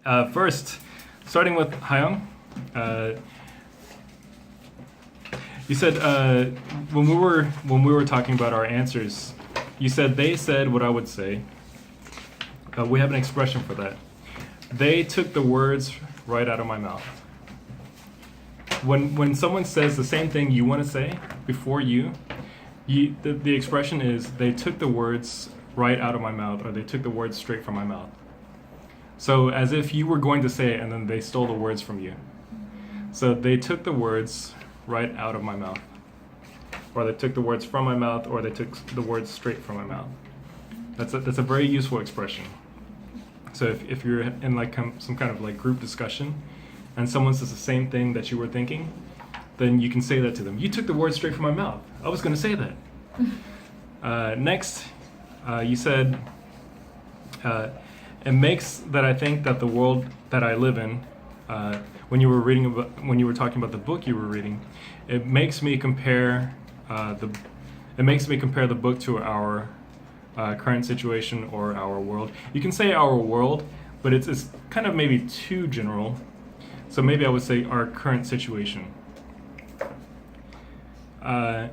First, starting with Hyung, you said when we were talking about our answers, you said they said what I would say. We have an expression for that. They took the words right out of my mouth. When someone says the same thing you want to say before the expression is they took the words right out of my mouth, or they took the words straight from my mouth. So as if you were going to say it and then they stole the words from you. So they took the words right out of my mouth, or they took the words from my mouth, or they took the words straight from my mouth. That's a very useful expression. So if you're in like some kind of like group discussion and someone says the same thing that you were thinking, then you can say that to them. You took the words straight from my mouth. I was going to say that. Next, you said, it makes that I think that the world that I live in, when you were talking about the book you were reading, it makes me compare the book to our current situation or our world. You can say our world, but it's kind of maybe too general. So maybe I would say our current situation. And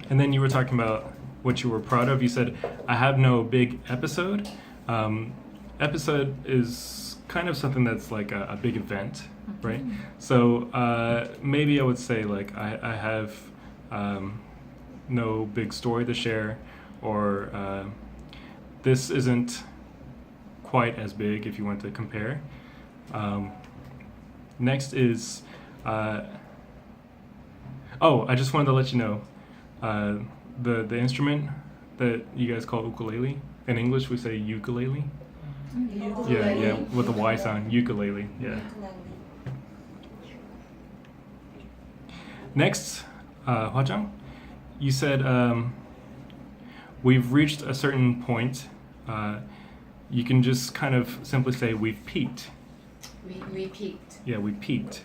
then you were talking about what you were proud of. You said, I have no big episode. Episode is kind of something that's like a big event, right? So maybe I would say like I have no big story to share, or this isn't quite as big if you want to compare. Next is, I just wanted to let you know, the instrument that you guys call ukulele, in English we say ukulele. Yeah, with the Y sound, ukulele, yeah. Next, Hwajang, you said we've reached a certain point. You can just kind of simply say we've peaked. We peaked. Yeah, we peaked.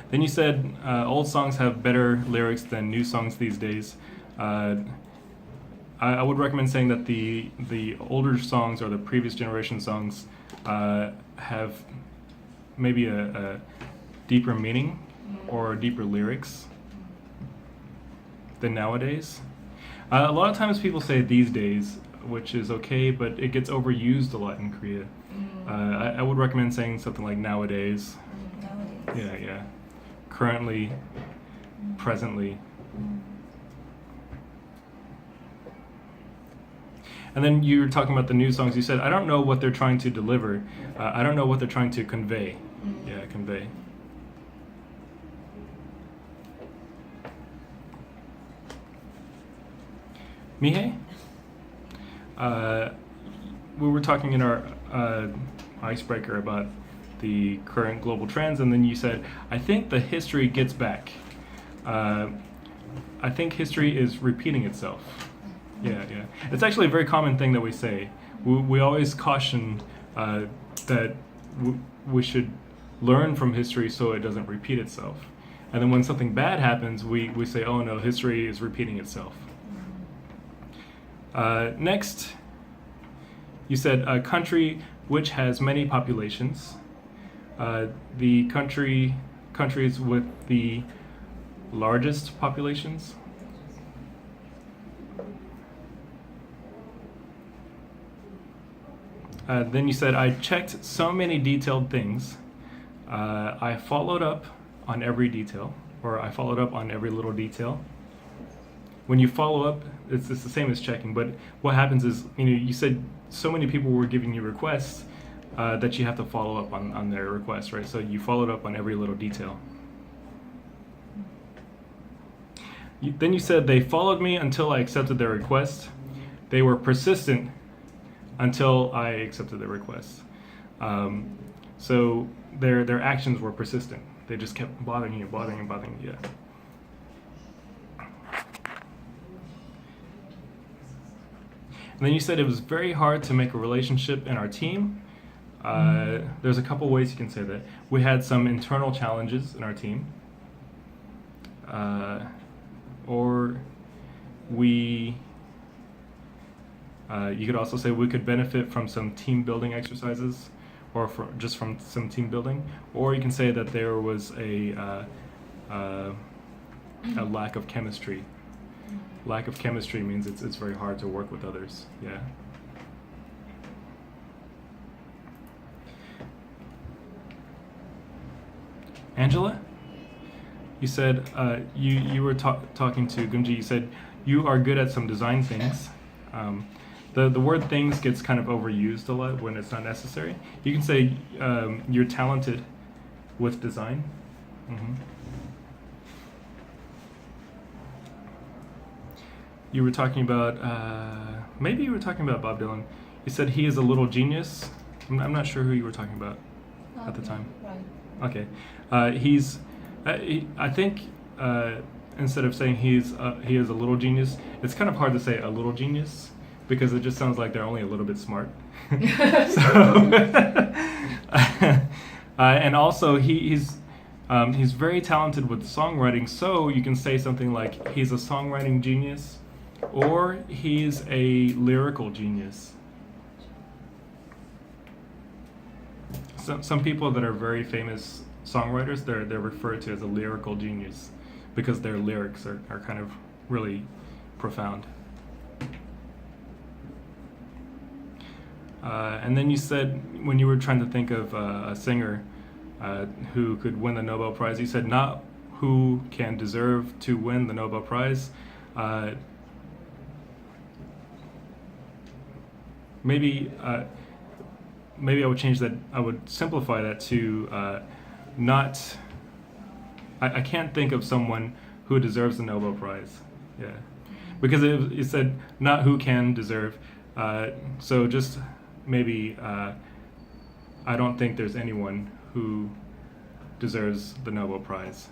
Then you said old songs have better lyrics than new songs these days. I would recommend saying that the older songs or the previous generation songs have maybe a deeper meaning or deeper lyrics than nowadays. A lot of times people say these days, which is okay, but it gets overused a lot in Korea. I would recommend saying something like nowadays. Nowadays. Yeah. Currently, presently. And then you were talking about the new songs. You said, I don't know what they're trying to deliver. I don't know what they're trying to convey. Yeah, convey. Mihei? We were talking in our icebreaker about the current global trends, and then you said, I think the history gets back. I think history is repeating itself. Yeah. It's actually a very common thing that we say. We always caution that we should learn from history so it doesn't repeat itself. And then when something bad happens, we say, oh no, history is repeating itself. Next, you said a country which has many populations. The countries with the largest populations. Then you said, I checked so many detailed things. I followed up on every detail, or I followed up on every little detail. When you follow up, it's the same as checking, but what happens is, you said so many people were giving you requests that you have to follow up on their requests, right? So you followed up on every little detail. Then you said they followed me until I accepted their request. They were persistent until I accepted their request. So their actions were persistent. They just kept bothering you. Yeah. And then you said it was very hard to make a relationship in our team. There's a couple ways you can say that. We had some internal challenges in our team. Or we You could also say we could benefit from some team building exercises, or just from some team building. Or you can say that there was a lack of chemistry. Lack of chemistry means it's very hard to work with others. Yeah. Angela, you said you were talking to Gunji. You said you are good at some design things. The word things gets kind of overused a lot when it's not necessary. You can say you're talented with design. Mm-hmm. You were talking about, maybe you were talking about Bob Dylan. You said he is a little genius. I'm not sure who you were talking about at the time. Right. Okay. I think instead of saying he is a little genius, it's kind of hard to say a little genius because it just sounds like they're only a little bit smart. And also he's very talented with songwriting, so you can say something like he's a songwriting genius, or he's a lyrical genius. Some people that are very famous songwriters, they're referred to as a lyrical genius because their lyrics are kind of really profound. And then you said, when you were trying to think of a singer who could win the Nobel Prize, you said not who can deserve to win the Nobel Prize. Maybe I would change that. I would simplify that to not. I can't think of someone who deserves the Nobel Prize. Yeah, because it said not who can deserve. So just maybe I don't think there's anyone who deserves the Nobel Prize.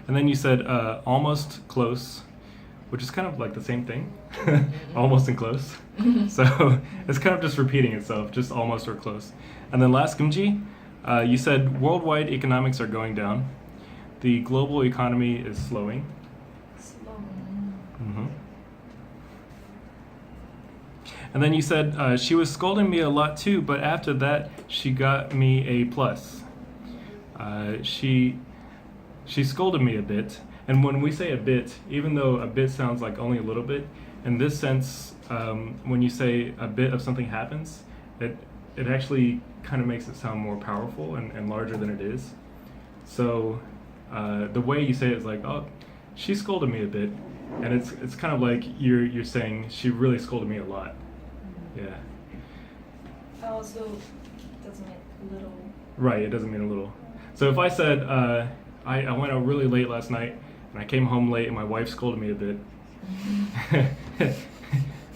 And then you said almost close, which is kind of like the same thing, almost and close. So it's kind of just repeating itself, just almost or close. And then last, Gumji, you said worldwide economics are going down. The global economy is slowing. Mm-hmm. And then you said she was scolding me a lot too, but after that she got me a plus. She scolded me a bit. And when we say a bit, even though a bit sounds like only a little bit, in this sense, when you say a bit of something happens, it actually kind of makes it sound more powerful and larger than it is. So the way you say it is like, oh, she scolded me a bit, and it's kind of like you're saying she really scolded me a lot. Yeah. Also, doesn't mean little. Right, it doesn't mean a little. So if I said I went out really late last night and I came home late and my wife scolded me a bit.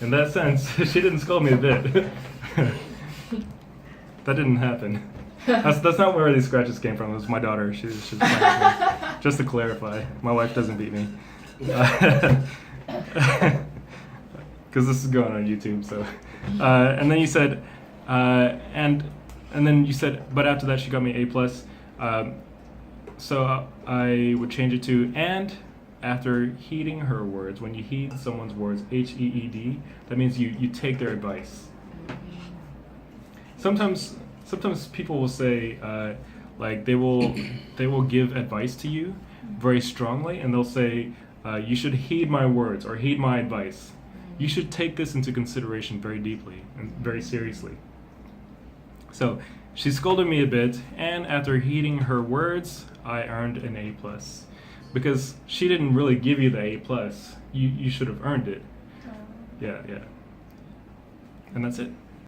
In that sense, she didn't scold me a bit. That didn't happen. That's not where these scratches came from. It was my daughter. She's playing with me. Just to clarify, my wife doesn't beat me. Because this is going on YouTube. So, and then you said, and then you said, but after that she got me A plus. So I would change it to and after heeding her words. When you heed someone's words, HEED, that means you take their advice. Sometimes people will say like they will give advice to you very strongly, and they'll say you should heed my words or heed my advice. You should take this into consideration very deeply and very seriously. So she scolded me a bit, and after heeding her words, I earned an A plus. Because she didn't really give you the A plus, you should have earned it. Yeah. And that's it.